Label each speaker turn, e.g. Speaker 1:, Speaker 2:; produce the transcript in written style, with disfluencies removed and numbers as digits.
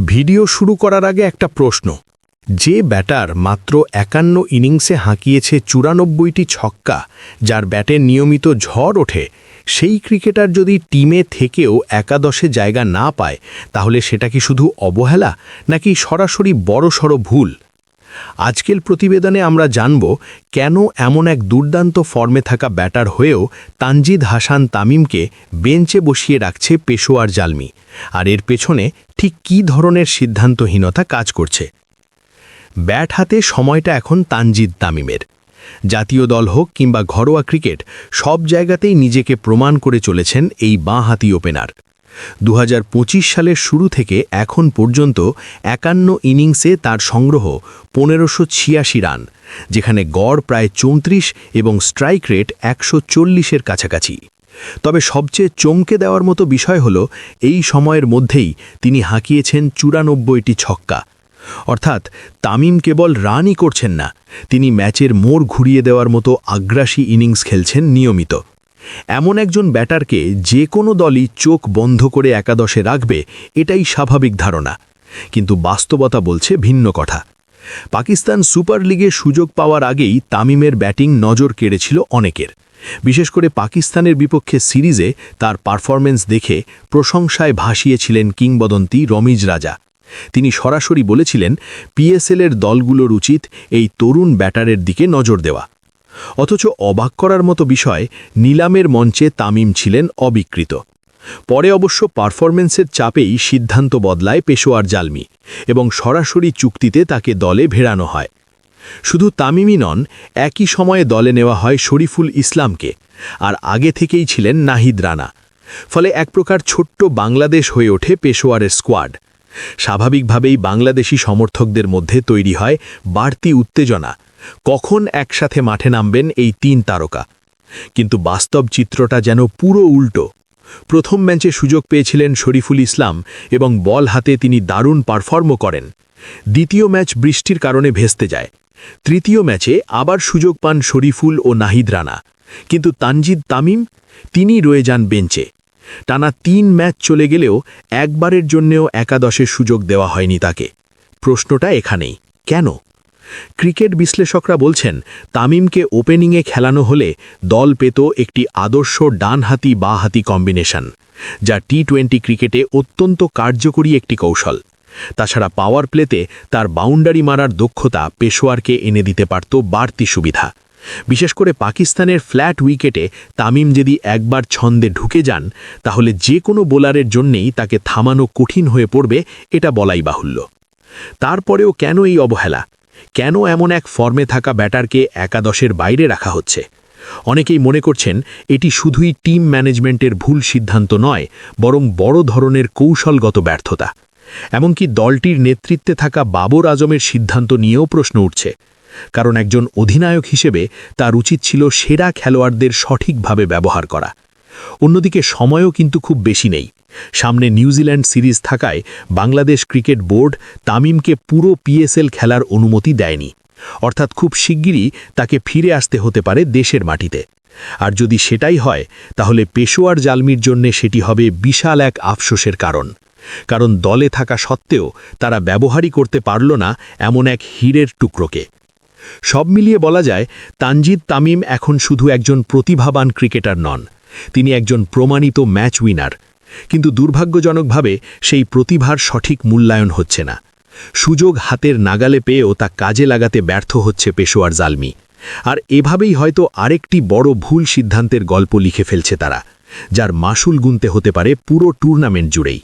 Speaker 1: Video শুরু করার আগে একটা প্রশ্ন। যে ব্যাটার মাত্র ৫১ ইনিংসে হাঁকিয়েছে ৯৪টি ছক্কা, যার ব্যাটে নিয়মিত ঝড় ওঠে, সেই ক্রিকেটার যদি টিমে থেকেও একাদশে জায়গা না পায়, তাহলে সেটা কি শুধু অবহেলা নাকি সরাসরি বড়সড় ভুল? আজকের প্রতিবেদনে আমরা জানব কেন এমন এক দুর্দান্ত ফর্মে থাকা ব্যাটার হয়েও তানজিদ হাসান তামিমকে বেঞ্চে বসিয়ে রাখছে পেশোয়ার জালমি, আর এর পেছনে ঠিক কী ধরনের সিদ্ধান্তহীনতা কাজ করছে। ব্যাট হাতে সময়টা এখন তানজিদ তামিমের। জাতীয় দল হোক কিংবা ঘরোয়া ক্রিকেট, সব জায়গাতেই নিজেকে প্রমাণ করে চলেছেন এই বাঁহাতি ওপেনার। ২০২৫ সালের শুরু থেকে এখন পর্যন্ত ৫১ ইনিংসে তার সংগ্রহ ১৫৮৬ রান, যেখানে গড় প্রায় ৩৪ এবং স্ট্রাইক রেট ১৪০-এর কাছাকাছি। তবে সবচেয়ে চমকে দেওয়ার মতো বিষয় হল, এই সময়ের মধ্যেই তিনি হাঁকিয়েছেন ৯৪টি ছক্কা। অর্থাৎ তামিম কেবল রানই করছেন না, তিনি ম্যাচের মোড় ঘুরিয়ে দেওয়ার মতো আগ্রাসী ইনিংস খেলছেন নিয়মিত। এমন একজন ব্যাটারকে যে কোনো দলই চোখ বন্ধ করে একাদশে রাখবে, এটাই স্বাভাবিক ধারণা। কিন্তু বাস্তবতা বলছে ভিন্ন কথা। পাকিস্তান সুপার লিগে সুযোগ পাওয়ার আগেই তামিমের ব্যাটিং নজর কেড়েছিল অনেকের। বিশেষ করে পাকিস্তানের বিপক্ষে সিরিজে তার পারফরম্যান্স দেখে প্রশংসায় ভাসিয়েছিলেন কিংবদন্তি রমিজ রাজা। তিনি সরাসরি বলেছিলেন, পিএসএলের দলগুলোর উচিত এই তরুণ ব্যাটারের দিকে নজর দেওয়া। অথচ অবাক করার মতো বিষয়, নিলামের মঞ্চে তামিম ছিলেন অবিকৃত। পরে অবশ্য পারফরম্যান্সের চাপেই সিদ্ধান্ত বদলায় পেশোয়ার জালমি এবং সরাসরি চুক্তিতে তাকে দলে ভেড়ানো হয়। শুধু তামিমই নন, একই সময়ে দলে নেওয়া হয় শরীফুল ইসলামকে, আর আগে থেকেই ছিলেন নাহিদ রানা। ফলে এক প্রকার ছোট্ট বাংলাদেশ হয়ে ওঠে পেশোয়ারের স্কোয়াড। স্বাভাবিকভাবেই বাংলাদেশি সমর্থকদের মধ্যে তৈরি হয় বাড়তি উত্তেজনা, কখন একসাথে মাঠে নামবেন এই ৩ তারকা। কিন্তু বাস্তব চিত্রটা যেন পুরো উল্টো। প্রথম ম্যাচে সুযোগ পেয়েছিলেন শরীফুল ইসলাম এবং বল হাতে তিনি দারুণ পারফর্মও করেন। দ্বিতীয় ম্যাচ বৃষ্টির কারণে ভেস্তে যায়। তৃতীয় ম্যাচে আবার সুযোগ পান শরীফুল ও নাহিদ রানা, কিন্তু তানজিদ তামিম তিনি রয়ে যান বেঞ্চে। টানা ৩ ম্যাচ চলে গেলেও একবারের জন্যেও একাদশের সুযোগ দেওয়া হয়নি তাকে। প্রশ্নটা এখানেই, কেন? ক্রিকেট বিশ্লেষকরা বলছেন, তামিমকে ওপেনিংয়ে খেলানো হলে দল পেত একটি আদর্শ ডানহাতি বাঁহাতি কম্বিনেশন, যা টি-20 ক্রিকেটে অত্যন্ত কার্যকরী একটি কৌশল। তাছাড়া পাওয়ার প্লেতে তার বাউন্ডারি মারার দক্ষতা পেশোয়ারকে এনে দিতে পারত বাড়তি সুবিধা। বিশেষ করে পাকিস্তানের ফ্ল্যাট উইকেটে তামিম যদি একবার ছন্দে ঢুকে যান, তাহলে যে কোনো বোলারের জন্যেই তাকে থামানো কঠিন হয়ে পড়বে, এটা বলাই বাহুল্য। তারপরেও কেন এই অবহেলা? কেন এমন এক ফর্মে থাকা ব্যাটারকে একাদশের বাইরে রাখা হচ্ছে? অনেকেই মনে করছেন, এটি শুধুই টিম ম্যানেজমেন্টের ভুল সিদ্ধান্ত নয়, বরং বড় ধরনের কৌশলগত ব্যর্থতা। এমনকি দলটির নেতৃত্বে থাকা বাবর আজমের সিদ্ধান্ত নিয়েও প্রশ্ন উঠছে। কারণ একজন অধিনায়ক হিসেবে তার উচিত ছিল সেরা খেলোয়াড়দের সঠিকভাবে ব্যবহার করা। অন্যদিকে সময়ও কিন্তু খুব বেশি নেই। সামনে নিউজিল্যান্ড সিরিজ থাকায় বাংলাদেশ ক্রিকেট বোর্ড তামিমকে পুরো পিএসএল খেলার অনুমতি দেয়নি। অর্থাৎ খুব শিগগিরই তাকে ফিরে আসতে হতে পারে দেশের মাটিতে। আর যদি সেটাই হয়, তাহলে পেশোয়ার জালমির জন্যে সেটি হবে বিশাল এক আফসোসের কারণ দলে থাকা সত্ত্বেও তারা ব্যবহারই করতে পারল না এমন এক হীরের টুকরোকে। সব মিলিয়ে বলা যায়, তানজিদ তামিম এখন শুধু একজন প্রতিভাবান ক্রিকেটার নন, তিনি একজন প্রমাণিত ম্যাচ উইনার। কিন্তু দুর্ভাগ্যজনকভাবে সেই প্রতিভার সঠিক মূল্যায়ন হচ্ছে না। সুযোগ হাতের নাগালে পেয়েও তা কাজে লাগাতে ব্যর্থ হচ্ছে পেশোয়ার জালমি। আর এভাবেই হয়তো আরেকটি বড় ভুল সিদ্ধান্তের গল্প লিখে ফেলছে তারা, যার মাসুল গুনতে হতে পারে পুরো টুর্নামেন্ট জুড়েই।